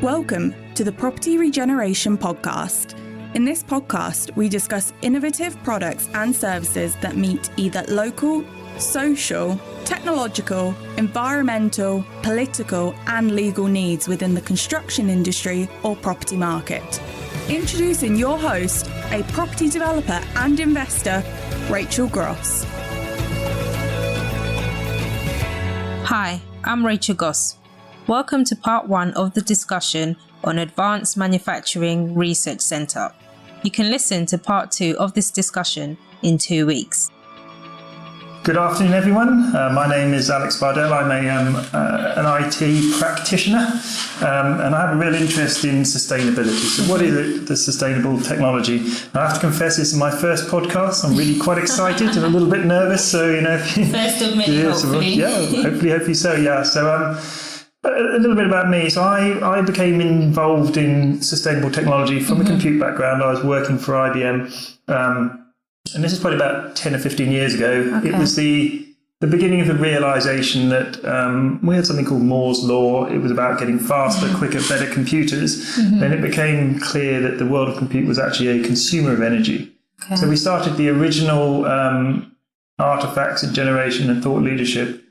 Welcome to the Property Regeneration Podcast. In this podcast, we discuss innovative products and services that meet either local, social, technological, environmental, political, and legal needs within the construction industry or property market. Introducing your host, a property developer and investor, Rachel Gross. Hi, I'm Rachel Goss. Welcome to part 1 of the discussion on Advanced Manufacturing Research Centre. You can listen to part 2 of this discussion in 2 weeks. Good afternoon, everyone. My name is Alex Bardell. I'm an IT practitioner, and I have a real interest in sustainability. So what is the sustainable technology? I have to confess, this is my first podcast. I'm really quite excited and a little bit nervous. So, First of many, hopefully. Hopefully so, yeah. So, a little bit about me. So I became involved in sustainable technology from a compute background. I was working for IBM. And this is probably about 10 or 15 years ago. Okay. It was the beginning of the realization that we had something called Moore's Law. It was about getting faster, quicker, better computers. Then it became clear that the world of compute was actually a consumer of energy. Okay. So we started the original artifacts and generation and thought leadership,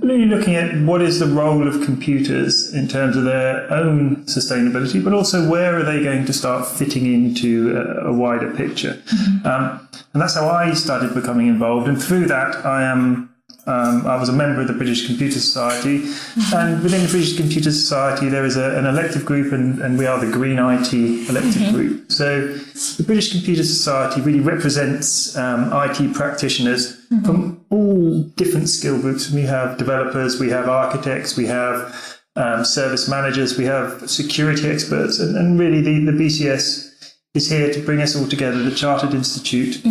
really looking at what is the role of computers in terms of their own sustainability, but also where are they going to start fitting into a wider picture. And that's how I started becoming involved. And through that, I was a member of the British Computer Society. And within the British Computer Society, there is an elective group, and we are the Green IT elective group. So the British Computer Society really represents IT practitioners from all different skill groups. We have developers, we have architects, we have service managers, we have security experts, and really the BCS is here to bring us all together, the Chartered Institute,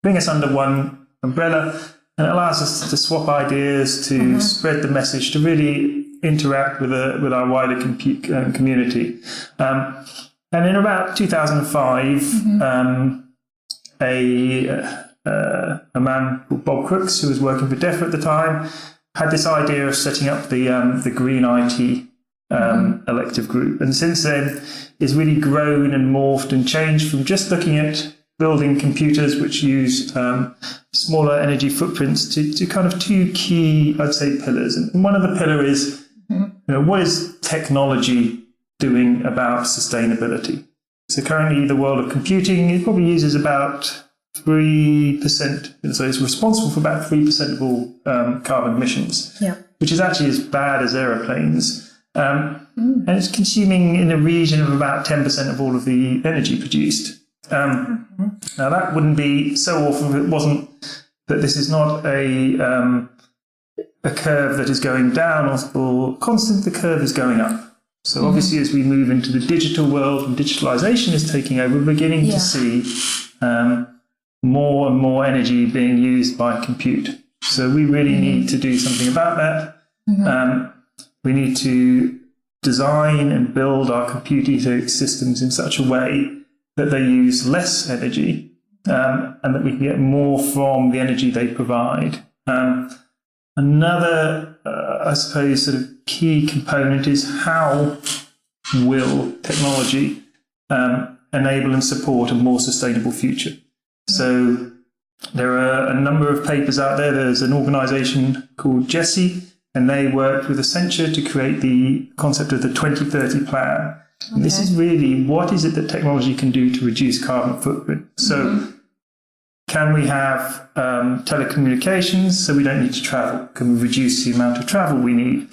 bring us under one umbrella, and it allows us to swap ideas, to spread the message, to really interact with our wider community. And in about 2005, a man called Bob Crooks, who was working for DEFRA at the time, had this idea of setting up the Green IT elective group. And since then, it's really grown and morphed and changed from just looking at building computers which use smaller energy footprints to kind of two key, I'd say, pillars. And one of the pillars is, what is technology doing about sustainability? So currently, the world of computing, it probably uses about 3%, so it's responsible for about 3% of all carbon emissions, which is actually as bad as aeroplanes. And it's consuming in the region of about 10% of all of the energy produced. Now, that wouldn't be so awful if it wasn't that this is not a curve that is going down or constant. The curve is going up. So obviously, as we move into the digital world and digitalization is taking over, we're beginning to see more and more energy being used by compute. So we really need to do something about that. We need to design and build our compute ecosystems in such a way that they use less energy and that we can get more from the energy they provide. Another, I suppose, sort of key component is how will technology enable and support a more sustainable future. So there are a number of papers out there. There's an organization called GESI, and they worked with Accenture to create the concept of the 2030 plan. And this is really, what is it that technology can do to reduce carbon footprint? So can we have telecommunications so we don't need to travel? Can we reduce the amount of travel we need?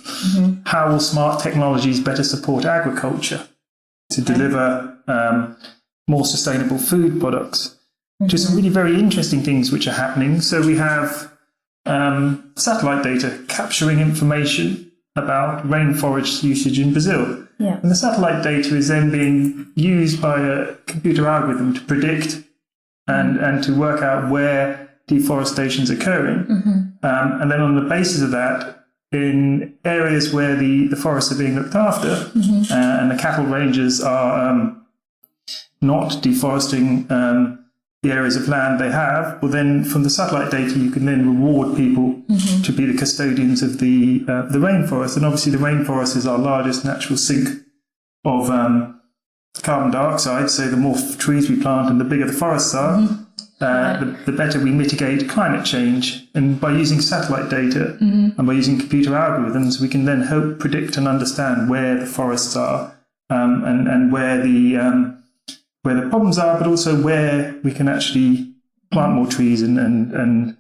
How will smart technologies better support agriculture to deliver more sustainable food products? Just some really very interesting things which are happening. So we have satellite data capturing information about rainforest usage in Brazil. And the satellite data is then being used by a computer algorithm to predict and to work out where deforestation is occurring. And then on the basis of that, in areas where the forests are being looked after and the cattle ranges are not deforesting the areas of land they have, well then from the satellite data you can then reward people to be the custodians of the rainforest. And obviously the rainforest is our largest natural sink carbon dioxide. So the more trees we plant and the bigger the forests are, the better we mitigate climate change. And by using satellite data and by using computer algorithms, we can then help predict and understand where the forests are and where the problems are, but also where we can actually plant more trees and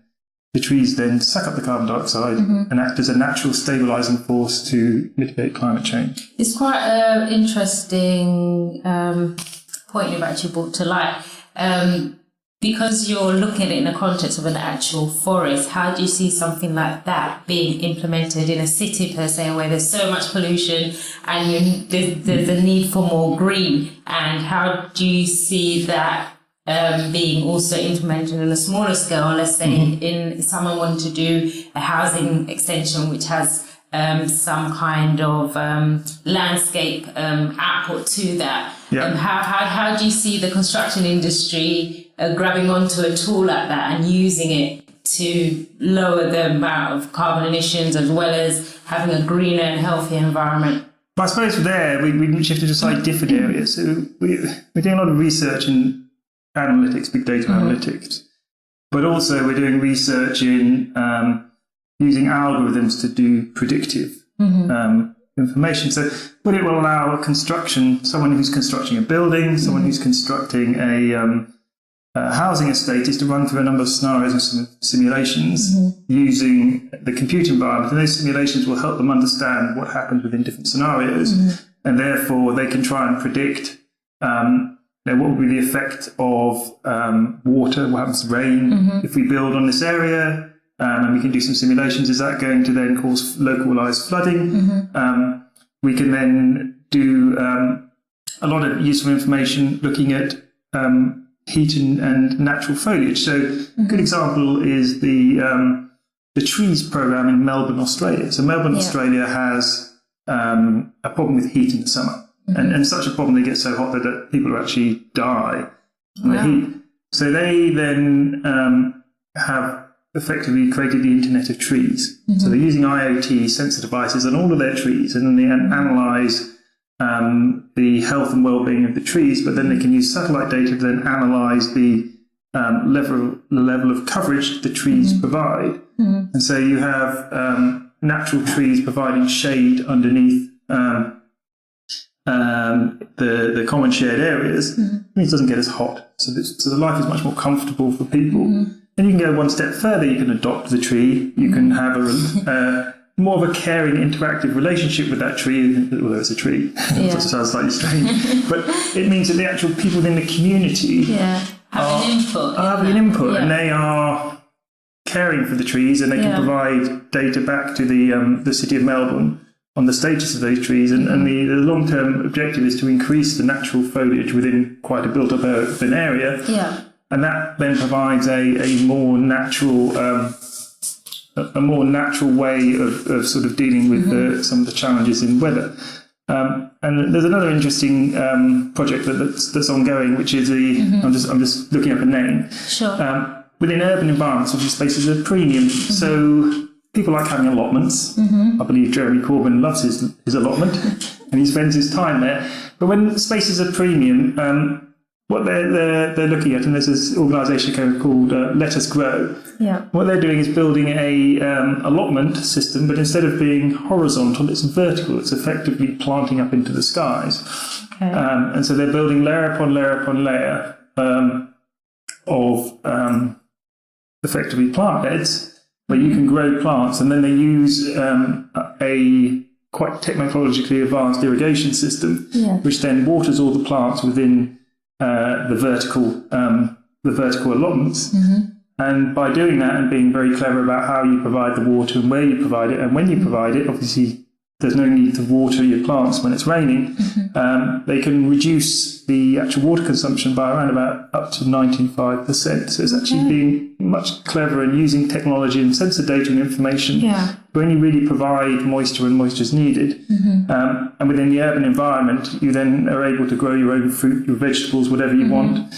the trees then suck up the carbon dioxide and act as a natural stabilising force to mitigate climate change. It's quite an interesting point you've actually brought to light. Because you're looking at it in the context of an actual forest, how do you see something like that being implemented in a city per se, where there's so much pollution and there's a need for more green? And how do you see that being also implemented on a smaller scale? Let's say in someone wanted to do a housing extension which has some kind of landscape output to that. How do you see the construction industry grabbing onto a tool like that and using it to lower the amount of carbon emissions as well as having a greener and healthier environment? But I suppose there we shifted to slightly different areas. So we're doing a lot of research in analytics, big data analytics, but also we're doing research in using algorithms to do predictive information. So what it will allow someone who's constructing a building, someone who's constructing a housing estate, is to run through a number of scenarios and some simulations using the compute environment. And those simulations will help them understand what happens within different scenarios. And therefore they can try and predict what will be the effect of water, what happens to rain if we build on this area. And we can do some simulations. Is that going to then cause localized flooding? We can then do a lot of useful information looking at heat and natural foliage. So a good example is the trees program in Melbourne, Australia. So Melbourne, Australia has a problem with heat in the summer. And such a problem, they get so hot that people actually die from the heat. So they then have effectively created the Internet of Trees. So they're using IoT sensor devices on all of their trees, and then they analyse the health and well-being of the trees, but then they can use satellite data to then analyse the level of coverage the trees provide. And so you have natural trees providing shade underneath the common shared areas. It doesn't get as hot. So the life is much more comfortable for people. And you can go one step further. You can adopt the tree. You can have more of a caring, interactive relationship with that tree, although it's a tree. It sounds slightly strange. But it means that the actual people within the community have an input. And they are caring for the trees, and they can provide data back to the City of Melbourne on the status of those trees. And the long-term objective is to increase the natural foliage within quite a built-up urban area. And that then provides a more natural way of sort of dealing with some of the challenges in weather. And there's another interesting project that's ongoing, which is I'm just looking up a name. Within urban environments, obviously space is a premium. So people like having allotments. I believe Jeremy Corbyn loves his allotment, and he spends his time there. But when space is a premium, what they're looking at, and there's this organisation called Let Us Grow. What they're doing is building a allotment system, but instead of being horizontal, it's vertical. It's effectively planting up into the skies. And so they're building layer upon layer upon layer of effectively plant beds where you can grow plants, and then they use a quite technologically advanced irrigation system, which then waters all the plants within the vertical allotments. And by doing that and being very clever about how you provide the water and where you provide it and when you provide it, obviously there's no need to water your plants when it's raining. They can reduce the actual water consumption by around about up to 95%. So it's actually being much clever and using technology and sensor data and information when you really provide moisture when moisture is needed. And within the urban environment, you then are able to grow your own fruit, your vegetables, whatever you want.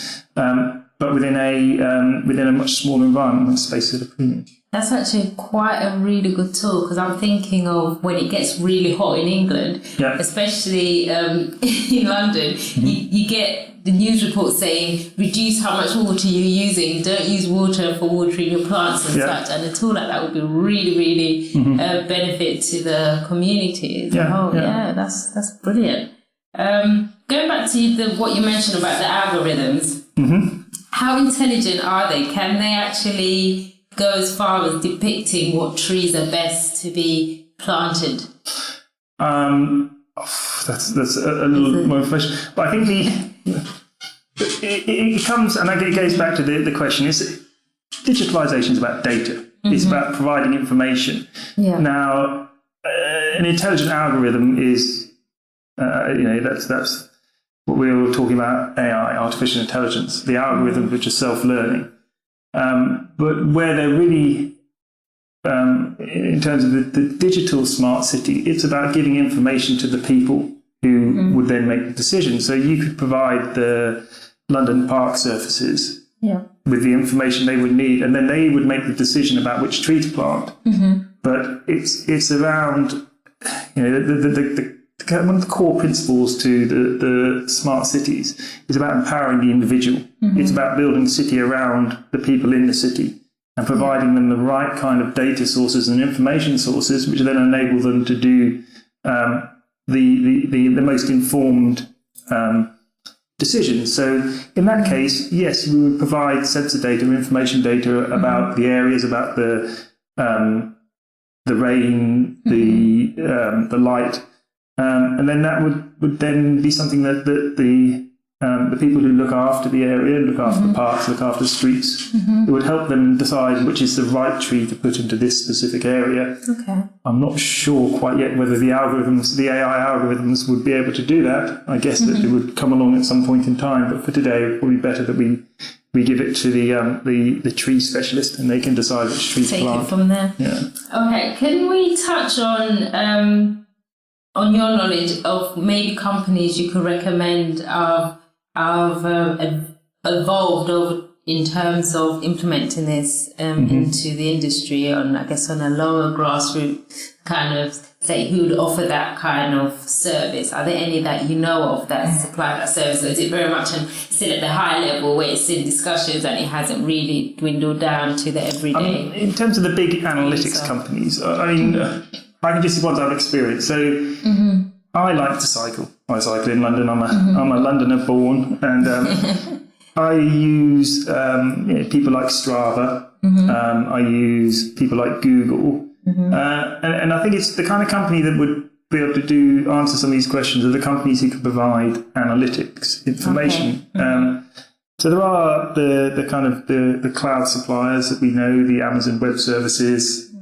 but within a much smaller environment with spaces at a premium. That's actually quite a really good tool, because I'm thinking of when it gets really hot in England, especially in London, you get the news reports saying reduce how much water you're using, don't use water for watering your plants and such, and a tool like that would be really, really benefit to the community. That's brilliant. Going back to what you mentioned about the algorithms, how intelligent are they? Can they actually go as far as depicting what trees are best to be planted? That's a little more question. But I think it comes, and it goes back to the question, is digitalization is about data. It's about providing information. Now, an intelligent algorithm is, that's what we were talking about, AI, artificial intelligence, the algorithms which are self-learning. But where they're really, in terms of the digital smart city, it's about giving information to the people who would then make the decision. So you could provide the London park surfaces with the information they would need, and then they would make the decision about which tree to plant. But it's around, one of the core principles to the smart cities is about empowering the individual. It's about building the city around the people in the city and providing them the right kind of data sources and information sources, which then enable them to do the most informed decisions. So in that case, yes, we would provide sensor data, information data about the areas, about the rain, the light. And then that would then be something that the people who look after the area, look after the parks, look after the streets, it would help them decide which is the right tree to put into this specific area. I'm not sure quite yet whether the AI algorithms would be able to do that. I guess that it would come along at some point in time, but for today, it's probably better that we give it to the tree specialist, and they can decide which tree to plant. Take it from there. Okay, can we touch on your knowledge of maybe companies you could recommend have evolved in terms of implementing this into the industry on a lower grassroots kind of, say, who would offer that kind of service? Are there any that you know of that supply that service? Or is it very much still at the high level where it's in discussions and it hasn't really dwindled down to the everyday? In terms of the big analytics companies, I can just see ones I've experienced. So I like to cycle. I cycle in London. I'm a Londoner born, and I use people like Strava. I use people like Google, and I think it's the kind of company that would be able to answer some of these questions are the companies who can provide analytics information. So there are the kind of the cloud suppliers that we know, the Amazon Web Services.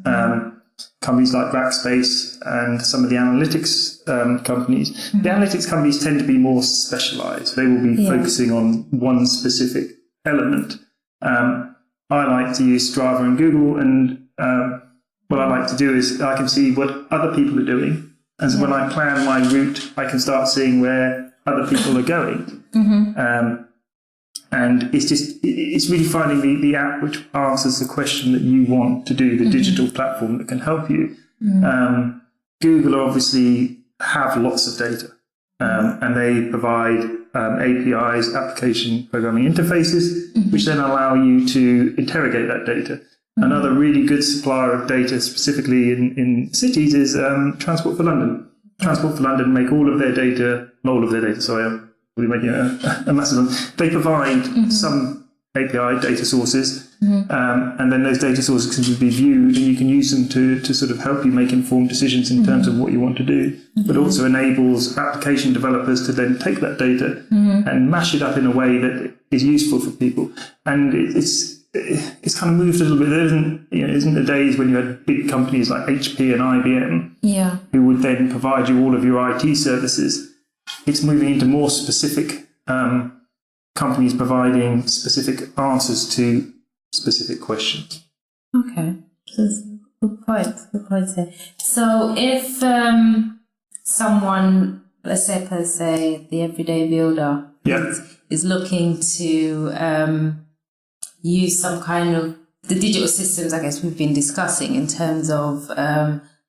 Companies like Rackspace and some of the analytics companies. The analytics companies tend to be more specialized. They will be focusing on one specific element. I like to use Strava and Google, and what I like to do is I can see what other people are doing. And so when I plan my route, I can start seeing where other people are going. And it's really finding the app which answers the question that you want to do, the digital platform that can help you. Google obviously have lots of data, and they provide APIs, application programming interfaces, which then allow you to interrogate that data. Another really good supplier of data, specifically in cities, is Transport for London. Transport for London make all of their data, sorry, we're making a massive one. They provide some API data sources, and then those data sources can be viewed, and you can use them to sort of help you make informed decisions in terms of what you want to do, but also enables application developers to then take that data and mash it up in a way that is useful for people. And it's kind of moved a little bit. There isn't the days when you had big companies like HP and IBM who would then provide you all of your IT services. It's moving into more specific companies providing specific answers to specific questions. Okay, that's good point. There. So if someone, let's say the everyday builder is looking to use some kind of the digital systems, I guess, we've been discussing in terms of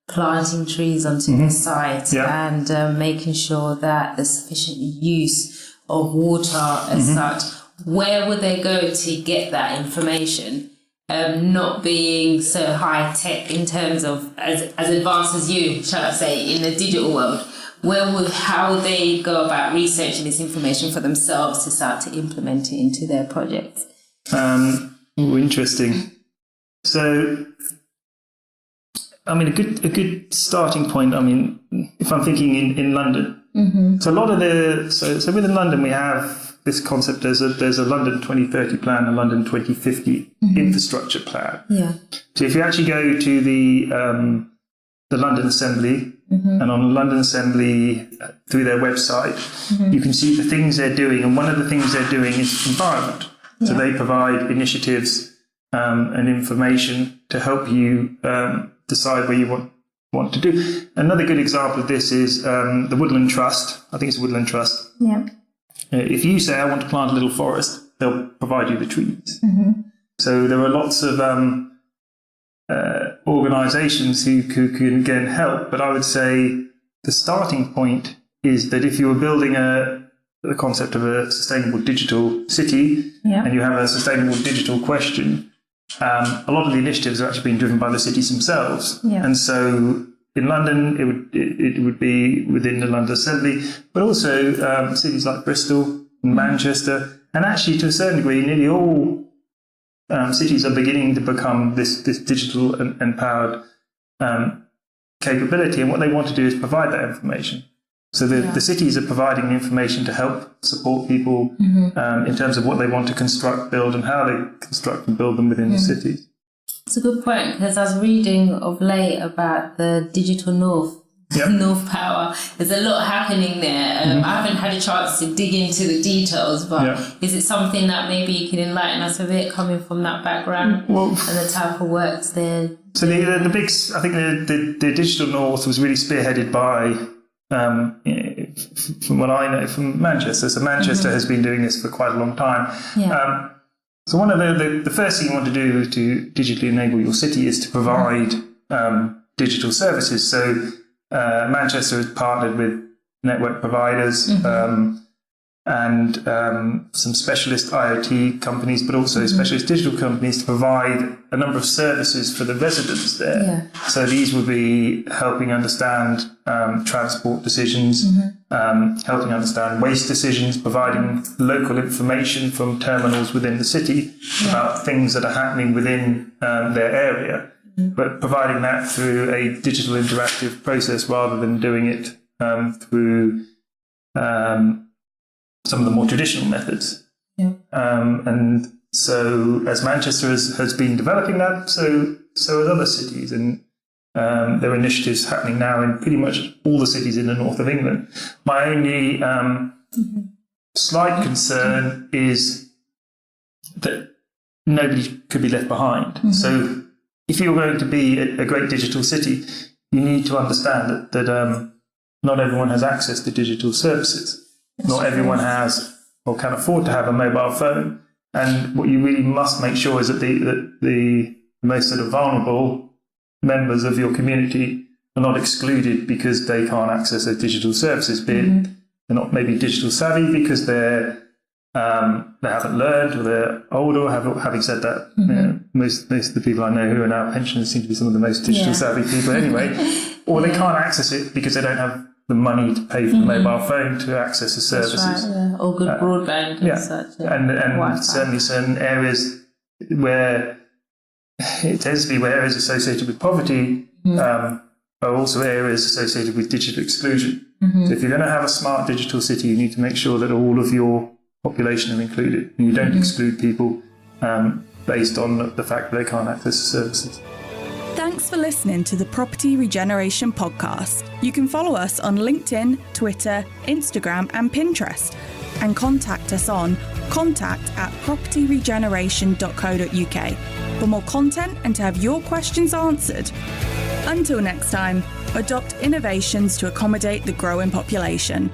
planting trees onto the site and making sure that there's sufficient use of water as such. Where would they go to get that information? Not being so high tech in terms of as advanced as you, shall I say, in the digital world. How would they go about researching this information for themselves to start to implement it into their projects? Interesting. So, I mean, a good starting point. I mean, if I'm thinking in London, so a lot of so within London we have this concept. There's a London 2030 plan, a London 2050 infrastructure plan. Yeah. So if you actually go to the London Assembly, and on the London Assembly through their website, you can see the things they're doing, and one of the things they're doing is environment. So they provide initiatives and information to help you decide where you want to do. Another good example of this is the Woodland Trust. I think it's Woodland Trust. Yeah. If you say, I want to plant a little forest, they'll provide you the trees. So there are lots of organisations who can again help, but I would say the starting point is that if you were building the concept of a sustainable digital city and you have a sustainable digital question, a lot of the initiatives are actually being driven by the cities themselves. And so in London, it would be within the London Assembly, but also cities like Bristol and Manchester, and actually to a certain degree, nearly all cities are beginning to become this digital and empowered capability. And what they want to do is provide that information. So the cities are providing information to help support people in terms of what they want to construct, build, and how they construct and build them within the cities. It's a good point, because I was reading of late about the digital North Power. There's a lot happening there. I haven't had a chance to dig into the details, but is it something that maybe you can enlighten us a bit, coming from that background and the type of works there? So the big, I think the digital North was really spearheaded by, from what I know, from Manchester. So Manchester has been doing this for quite a long time. So one of the first thing you want to do to digitally enable your city is to provide digital services. So Manchester has partnered with network providers and some specialist IoT companies, but also specialist digital companies to provide a number of services for the residents there. So these would be helping understand transport decisions, helping understand waste decisions, providing local information from terminals within the city about things that are happening within their area, but providing that through a digital interactive process rather than doing it through some of the more traditional methods. And so as Manchester has been developing that, so has other cities, and there are initiatives happening now in pretty much all the cities in the north of England. My only slight concern is that nobody could be left behind. So if you're going to be a great digital city, you need to understand that not everyone has access to digital services. Not everyone has or can afford to have a mobile phone. And what you really must make sure is that the most sort of vulnerable members of your community are not excluded because they can't access those digital services, be it they're not maybe digital savvy because they haven't learned, or they're older. Having said that, you know, most of the people I know who are now pensioners seem to be some of the most digital savvy people anyway, or they can't access it because they don't have the money to pay for the mobile phone to access the services. That's right, or good broadband and such. And certainly certain areas where it tends to be where areas associated with poverty are also areas associated with digital exclusion. So if you're going to have a smart digital city, you need to make sure that all of your population are included, and you don't exclude people based on the fact that they can't access the services. Thanks for listening to the Property Regeneration Podcast. You can follow us on LinkedIn, Twitter, Instagram and Pinterest, and contact us on contact@propertyregeneration.co.uk for more content and to have your questions answered. Until next time, adopt innovations to accommodate the growing population.